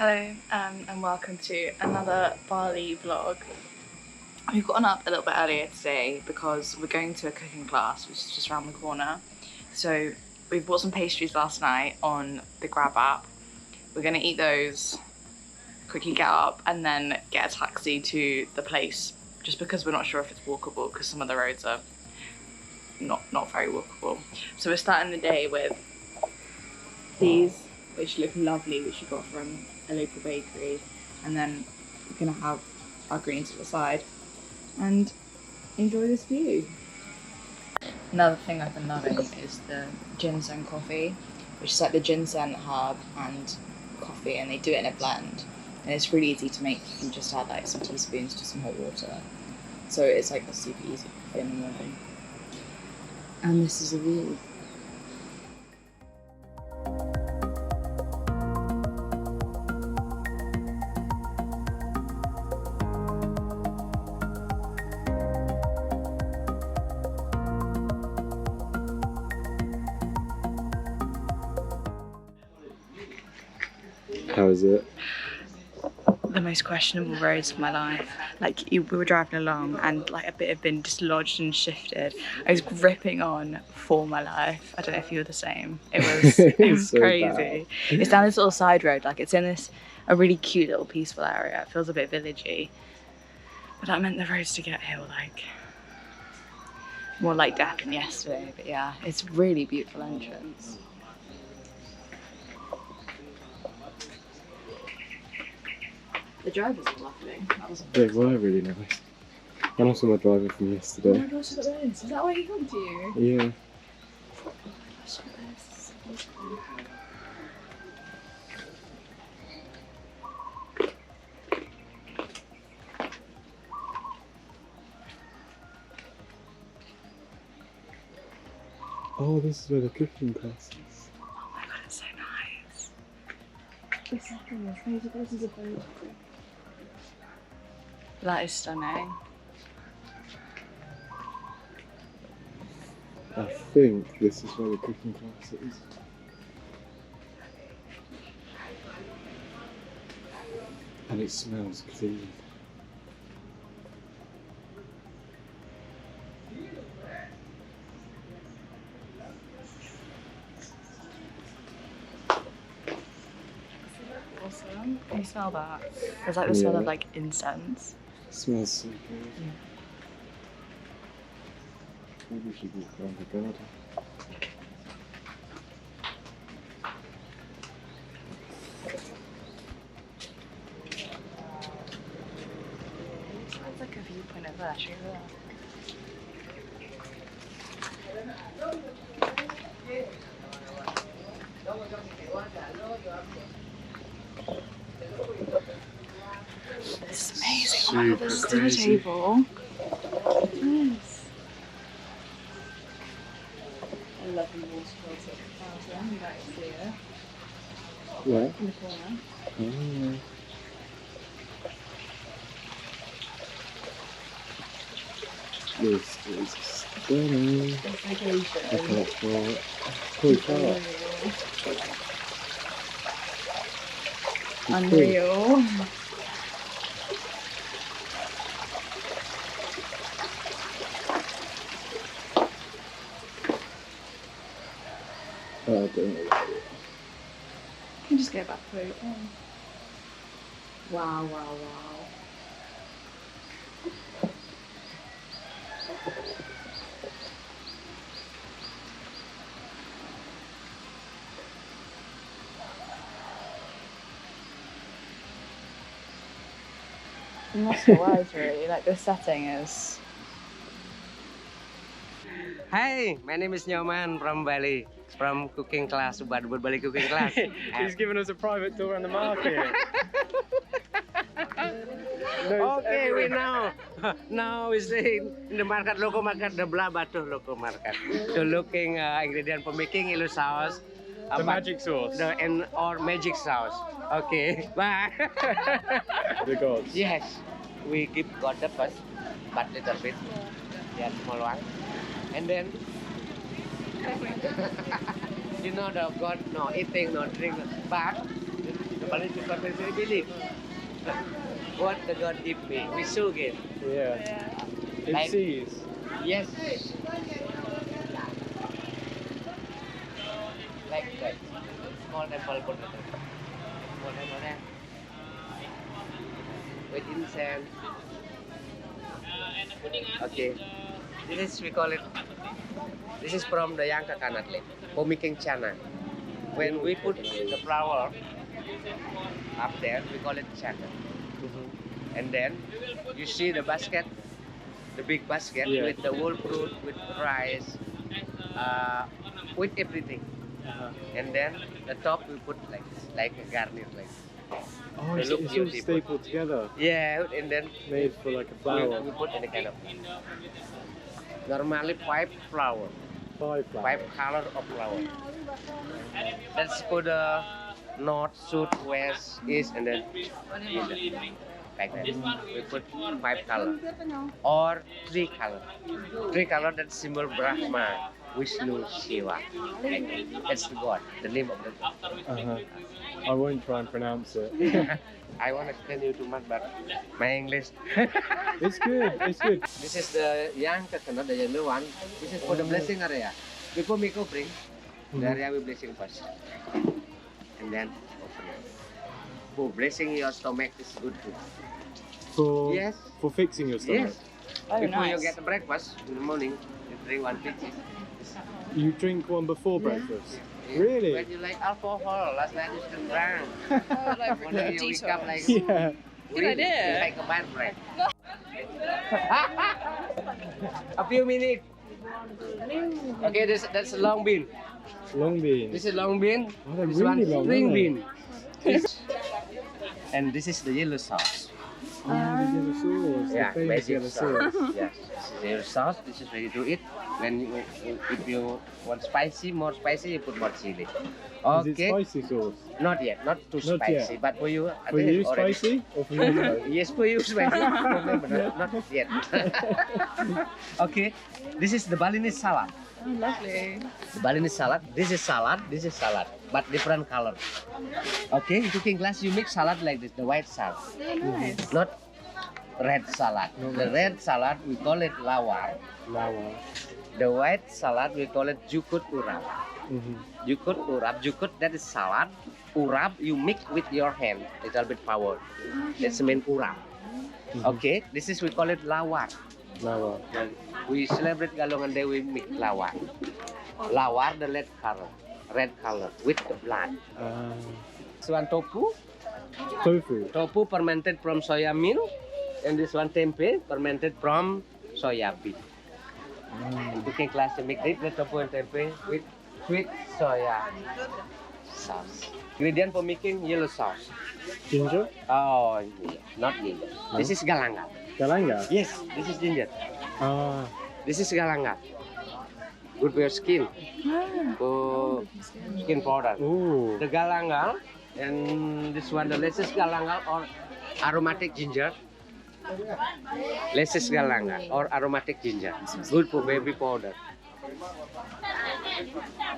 Hello and welcome to another Bali vlog. We've gotten up a little bit earlier today because we're going to a cooking class which is just around the corner. So we bought some pastries last night on the Grab app. We're going to eat those, quickly get up and then get a taxi to the place just because we're not sure if it's walkable because some of the roads are not very walkable. So we're starting the day with these, which look lovely, which we got from a local bakery, and then we're gonna have our greens at the side and enjoy this view. Another thing I've been loving is the ginseng coffee, which is like the ginseng herb and coffee, and they do it in a blend, and it's really easy to make. You can just add like some teaspoons to some hot water, so it's like a super easy coffee in the morning. And this is a view. How is it? The most questionable roads of my life. Like, we were driving along and like a bit had been dislodged and shifted. I was gripping on for my life. I don't know if you were the same. It was So crazy. bad. It's down this little side road, like it's in a really cute little peaceful area. It feels a bit villagey. But that meant the roads to get here were like more like death than yesterday. But yeah, it's a really beautiful entrance. The drivers are lovely. They were really nice. And also my driver from Oh my yesterday. gosh, look at this. Is that why he come to you? Yeah. Oh my gosh, look at this. This is cool. Oh, this is where the cooking class is. Oh my god, it's so nice. This is a photo. That is stunning. I think this is where the cooking class is. And it smells clean. Awesome. Can you smell that? There's like the smell of like incense. It smells so good. Yeah. Maybe we should walk around the garden. It's like a viewpoint of that, actually. This is amazing. Oh my god, there's a dinner crazy. table. Yes. I love the waterfalls at the fountain. Right here Where? in the corner. Oh. This is stunning. This I vacation. can't smell it. Holy cow. Unreal. I don't know. You can just go back through. Oh. Wow, wow, wow. I'm not so wise really, like this setting is... Hi, my name is Nyoman from Bali, from cooking class, Ubud Bali cooking class. He's given us a private tour on the market. Okay, we know. Now is in the market, local market, the blah batu local market. So looking ingredient for making ilu sauce. The magic sauce. Or magic sauce. Okay, bye. The gods. Yes, we give God the first, but little bit. Yeah, small one. And then you know the God no eating, no drink, but the Balinese people they believe. What the God give me, we show again. Yeah. It Like- sees. Yes. Like that. Small temple put it. Small temple there. With incense. Okay. This is we call it. This is from the young coconut leaf for making chana. When we put the flour up there, we call it chana. And then you see the basket, the big basket Yeah. with the whole fruit, with rice, with everything. And then the top we put like this, like a garnish like this. Oh, They it's, look it's all beautiful. stapled together, Yeah, and then made for like a we flower. put any kind of. Normally 5 flower, 5 flowers. 5 color of flower. That's for the north, south, west, east, and then middle. Like that. We put 5 color or 3 color. 3 color that symbol Brahma, Vishnu, Shiva. Like that. That's the God, the name of the God. I won't try and pronounce it. I want to explain you too much, but my English. It's good. It's good. This is the young coconut, the yellow one. This is for the blessing area. Before make offering, the area we blessing first, and then offering. For blessing your stomach is good too. For Yes. for fixing your stomach. Yes. Oh, Before you nice. get the breakfast in the morning, you drink 1 peach. You drink one before breakfast. Really? When you like alcohol, last night you still drank. Oh, like One day you wake up like Yeah. Good idea. like a bad breath. A few minutes. Okay, that's a long bean. Long bean. This is long bean. Oh, they're This really one long, string aren't they? bean. And this is the yellow sauce. Oh, the yellow sauce. The Yeah, famous magic yellow sauce. sauce. Yes, this is yellow sauce. This is ready to eat. When if you want spicy, more spicy, you put more chili. Is it Okay, spicy sauce? not yet, not too Not spicy, yet. but for you, I For think you, it's already- spicy? Or for me, spicy? Yes, for you, spicy. But not yet. Okay, this is the Balinese salad. Oh, lovely. The Balinese salad. This is salad. This is salad, but different color. Okay, in cooking class you make salad like this, the white salad, Oh, nice. not red salad. The red salad we call it lawar. Lawa. The white salad we call it jukut urap. Jukut urap. Jukut that is salad. Urap you mix with your hand. Little bit power. That's the main urap. Okay, this is we call it lawar. Lawa. We celebrate Galungan Day, we make lawar. Lawar, the red color with the blood. This one tofu. Tofu. Tofu fermented from soya milk, and this one tempeh fermented from soya bean. Cooking class to make this the tofu and tempeh with sweet soya sauce. Ingredient for making yellow sauce. Ginger. Oh, yeah, not ginger. This is galanga. Galanga. Yes, this is ginger. Ah. This is galanga. Good for your skin. For skin powder. Oh. The galangal and this one the latest galangal or aromatic ginger. Latest galangal or aromatic ginger. Good for baby powder.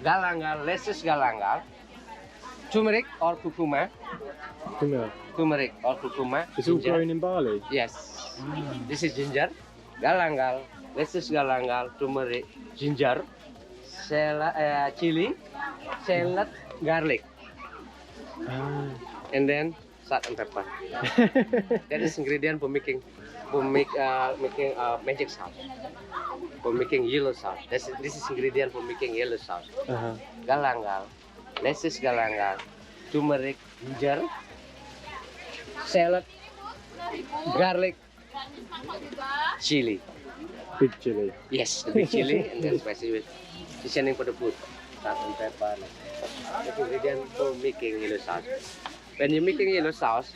Galangal, latest galangal. Turmeric or curcuma. Turmeric. Turmeric or curcuma. It's all ginger. grown in Bali. Yes. This is ginger, galangal, lettuce galangal, turmeric, ginger, chili, shallot, garlic, and then salt and pepper. That is ingredient for making magic sauce. For making yellow sauce. This is ingredient for making yellow sauce. Galangal, lettuce galangal, turmeric, ginger, shallot, garlic, chili. Big chili. Yes, the big chili and then spicy with seasoning for the food. Salt and pepper. Like ingredient for making yellow sauce. When you're making yellow sauce,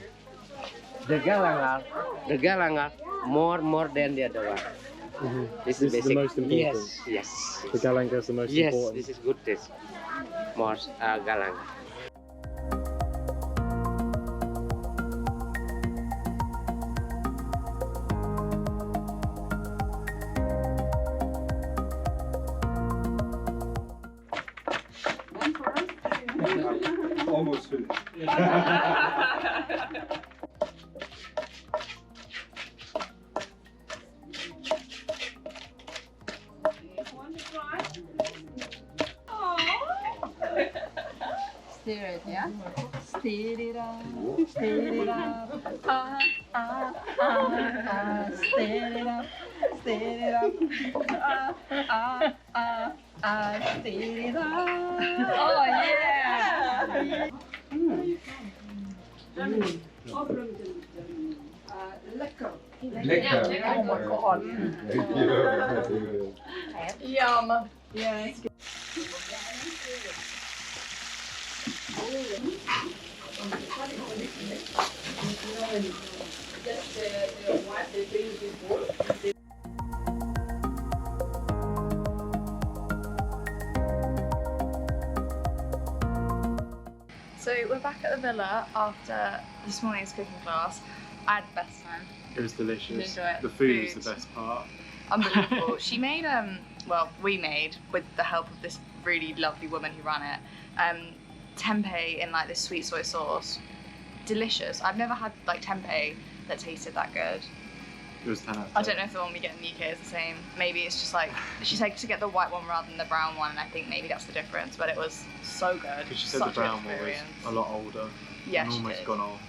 the galangal more than the other one. This is This is basic. the most important. Yes. The galanga is the most Yes, important. this is good taste. More galangal. Almost finished. Stir it, yeah? Stir it up, stir it up. Stir it up, stir it up. Stir it up. Oh yeah! Lekker. Oh my god. Yum. Yeah, it's good. So we're back at the villa after this morning's cooking class. I had the best time. It was delicious. Enjoy it. The food was Food. the best part. Unbelievable. She made well, we made, with the help of this really lovely woman who ran it, tempeh in like this sweet soy sauce. Delicious. I've never had like tempeh that tasted that good. It was 10 out of 10. I don't know if the one we get in the UK is the same. Maybe it's just like she said to get the white one rather than the brown one, and I think maybe that's the difference. But it was so good. Because she said Such the an brown one was experience. a lot older. Yeah, and she almost did. gone off.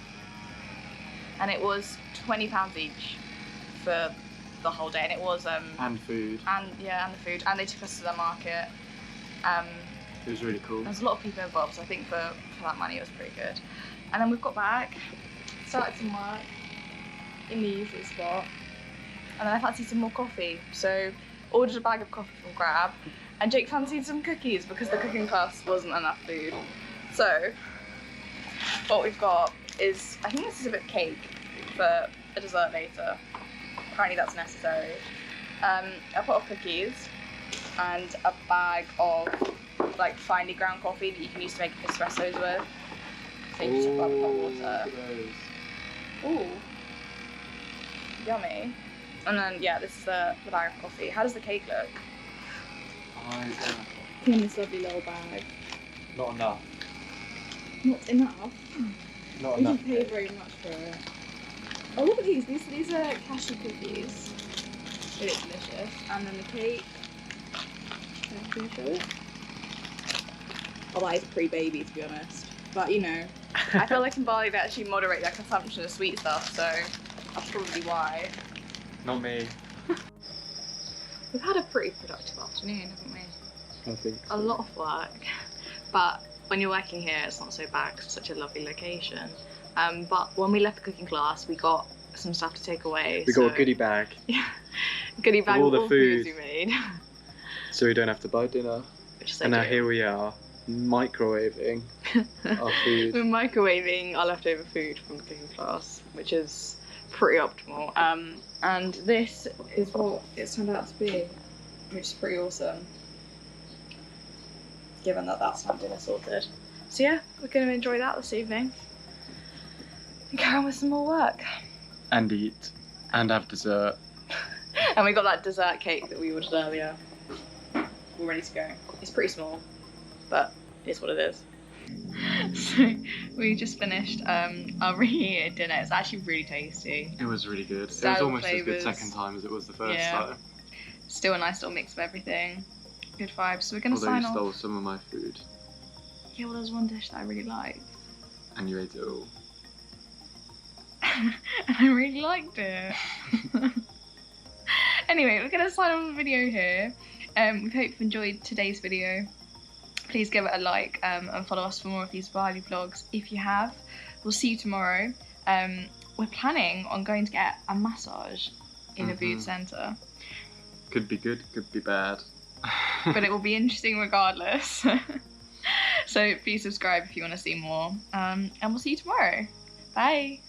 And it was £20 each for the whole day, and it was And food. and the food, and they took us to the market. It was really cool. There's a lot of people involved, so I think for that money it was pretty good. And then we've got back, started some work in the usual spot, and then I fancied some more coffee, so ordered a bag of coffee from Grab, and Jake fancied some cookies because the cooking class wasn't enough food. So what we've got is, I think this is a bit of cake for a dessert later. Apparently that's necessary. A pot of cookies and a bag of like finely ground coffee that you can use to make espressos with. So you just have hot water. Ooh, yummy. And then yeah, this is the bag of coffee. How does the cake look? In this lovely little bag. Not enough. Not enough. Not We enough. didn't pay very much for it. Oh, look at these. These are cashew cookies. They look delicious. And then the cake. Can I show it? Oh, that is pre-baby, to be honest. But you know, I feel like in Bali they actually moderate their consumption of sweet stuff, so that's probably why. Not me. We've had a pretty productive afternoon, haven't we? I think. A lot of work, but when you're working here, it's not so bad 'cause it's such a lovely location. But when we left the cooking class, we got some stuff to take away. We got a goodie bag, Yeah, goodie bag all of the all foods food. we made. so we don't have to buy dinner. Which is so And now good. here we are, microwaving our food. We're microwaving our leftover food from the cooking class, which is pretty optimal. And this is what it's turned out to be, which is pretty awesome, given that that's now dinner sorted. So yeah, we're going to enjoy that this evening and carry on with some more work. And eat. And have dessert. And we got that dessert cake that we ordered earlier. We're ready to go. It's pretty small, but it's what it is. So we just finished our reheated dinner. It's actually really tasty. It was really good. It was Style almost as flavours. good second time as it was the first Yeah. time. Still a nice little mix of everything. Good vibes. So we're gonna Although sign you off. stole some of my food. Yeah, well, there's one dish that I really like, And you ate it all. and I really liked it. Anyway, we're gonna sign off the video here. We hope you've enjoyed today's video. Please give it a like and follow us for more of these Bali vlogs if you have. We'll see you tomorrow. We're planning on going to get a massage in Ubud Centre, Could be good, could be bad. but it will be interesting regardless. So please subscribe if you want to see more, and we'll see you tomorrow. Bye.